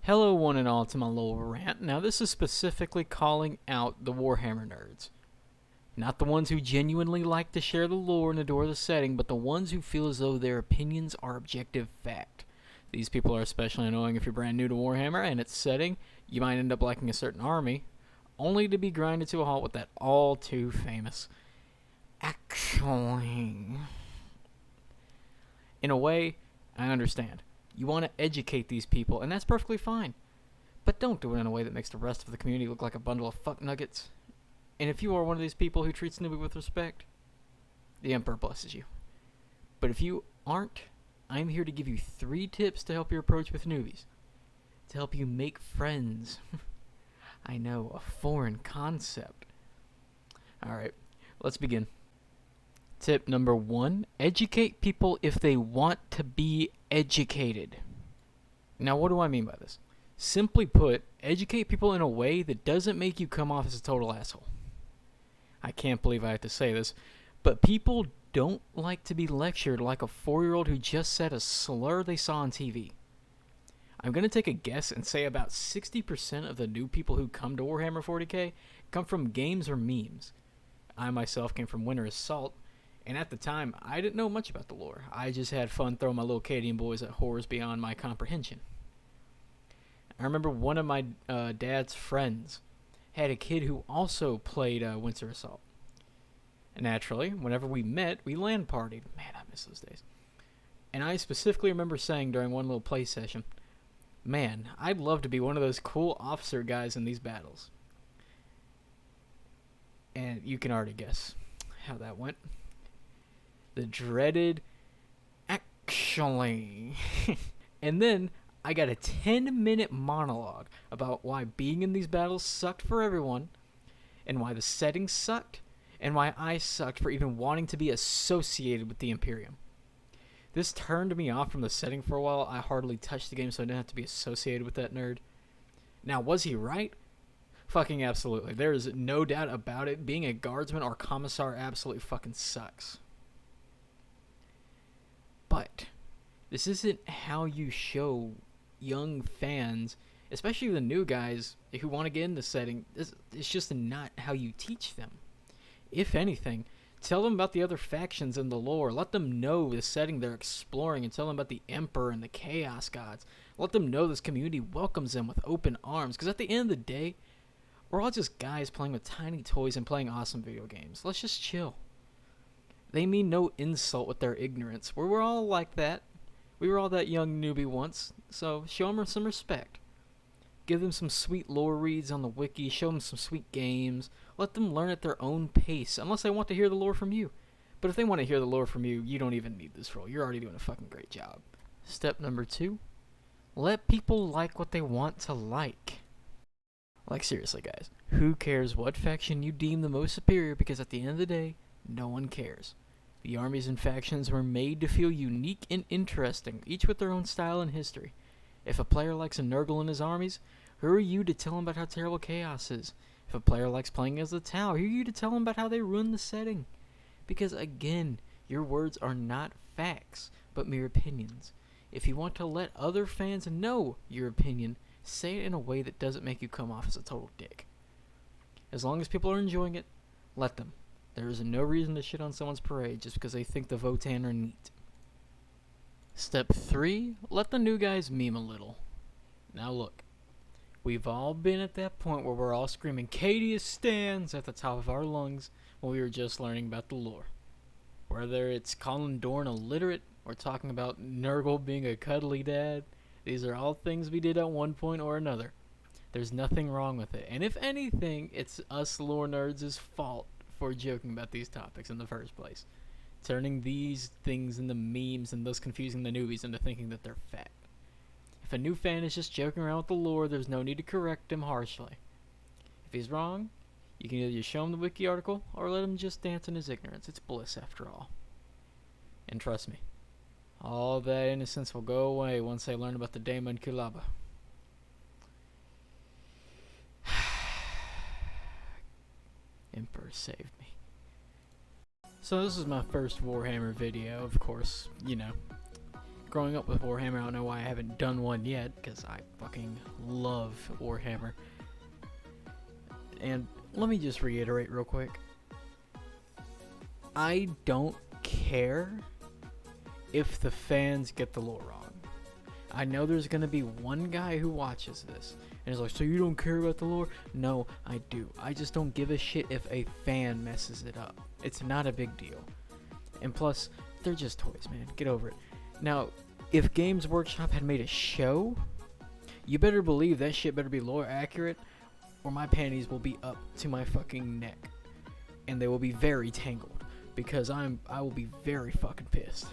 Hello one and all to my little rant. Now this is specifically calling out the Warhammer nerds. Not the ones who genuinely like to share the lore and adore the setting, but the ones who feel as though their opinions are objective fact. These people are especially annoying if you're brand new to Warhammer and its setting. You might end up liking a certain army, only to be grinded to a halt with that all too famous actually. In a way, I understand. You want to educate these people, and that's perfectly fine. But don't do it in a way that makes the rest of the community look like a bundle of fuck nuggets. And if you are one of these people who treats newbie with respect, the Emperor blesses you. But if you aren't, I'm here to give you 3 tips to help your approach with newbies. To help you make friends. I know, a foreign concept. Alright, let's begin. Tip number 1, educate people if they want to be educated. Now, what do I mean by this? Simply put, educate people in a way that doesn't make you come off as a total asshole. I can't believe I have to say this, but people don't like to be lectured like a 4-year-old who just said a slur they saw on TV. I'm going to take a guess and say about 60% of the new people who come to Warhammer 40k come from games or memes. I myself came from Winter Assault, and at the time, I didn't know much about the lore. I just had fun throwing my little Cadian boys at horrors beyond my comprehension. I remember one of my dad's friends had a kid who also played Winter Assault. And naturally, whenever we met, we LAN partied. Man, I miss those days. And I specifically remember saying during one little play session, man, I'd love to be one of those cool officer guys in these battles. And you can already guess how that went. The dreaded actually. And then I got a 10-minute monologue about why being in these battles sucked for everyone, and why the setting sucked, and why I sucked for even wanting to be associated with the Imperium. This turned me off from the setting for a while. I hardly touched the game, so I didn't have to be associated with that nerd. Now, was he right? Fucking absolutely. There is no doubt about it. Being a guardsman or commissar absolutely fucking sucks. But this isn't how you show young fans, especially the new guys who want to get in the setting. It's just not how you teach them. If anything, tell them about the other factions in the lore. Let them know the setting they're exploring, and tell them about the Emperor and the Chaos Gods. Let them know this community welcomes them with open arms, because at the end of the day, we're all just guys playing with tiny toys and playing awesome video games. Let's just chill. They mean no insult with their ignorance. We're all like that. We were all that young newbie once, so show them some respect. Give them some sweet lore reads on the wiki, show them some sweet games, let them learn at their own pace, unless they want to hear the lore from you. But if they want to hear the lore from you, you don't even need this role. You're already doing a fucking great job. Step number 2, let people like what they want to like. Like, seriously, guys, who cares what faction you deem the most superior, because at the end of the day, no one cares. The armies and factions were made to feel unique and interesting, each with their own style and history. If a player likes a Nurgle in his armies, who are you to tell him about how terrible Chaos is? If a player likes playing as the Tau, who are you to tell him about how they ruin the setting? Because again, your words are not facts, but mere opinions. If you want to let other fans know your opinion, say it in a way that doesn't make you come off as a total dick. As long as people are enjoying it, let them. There is no reason to shit on someone's parade just because they think the Votan are neat. Step 3, let the new guys meme a little. Now look, we've all been at that point where we're all screaming Cadia stands at the top of our lungs when we were just learning about the lore. Whether it's calling Dorn illiterate or talking about Nurgle being a cuddly dad, these are all things we did at one point or another. There's nothing wrong with it, and if anything, it's us lore nerds' fault for joking about these topics in the first place, turning these things into memes and thus confusing the newbies into thinking that they're fact. If a new fan is just joking around with the lore, there's no need to correct him harshly. If he's wrong, you can either just show him the wiki article or let him just dance in his ignorance. It's bliss after all. And trust me, all that innocence will go away once they learn about the Daemon Kulaba. Emperor saved me. So this is my first Warhammer video, of course, you know, growing up with Warhammer, I don't know why I haven't done one yet, because I fucking love Warhammer. And let me just reiterate real quick. I don't care if the fans get the lore wrong. I know there's going to be one guy who watches this and is like, so you don't care about the lore? No, I do. I just don't give a shit if a fan messes it up. It's not a big deal. And plus, they're just toys, man. Get over it. Now, if Games Workshop had made a show, you better believe that shit better be lore accurate, or my panties will be up to my fucking neck. And they will be very tangled, because I will be very fucking pissed.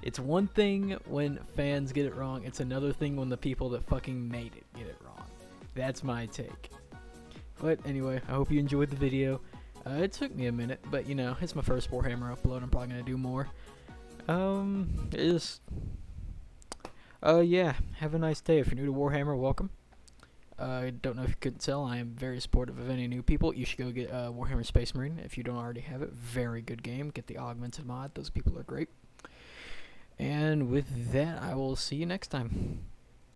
It's one thing when fans get it wrong, it's another thing when the people that fucking made it get it wrong. That's my take. But anyway, I hope you enjoyed the video. It took me a minute, but you know, it's my first Warhammer upload. I'm probably gonna do more. Yeah, have a nice day. If you're new to Warhammer, welcome. I don't know if you couldn't tell, I am very supportive of any new people. You should go get Warhammer Space Marine if you don't already have it. Very good game. Get the augmented mod. Those people are great. And with that, I will see you next time.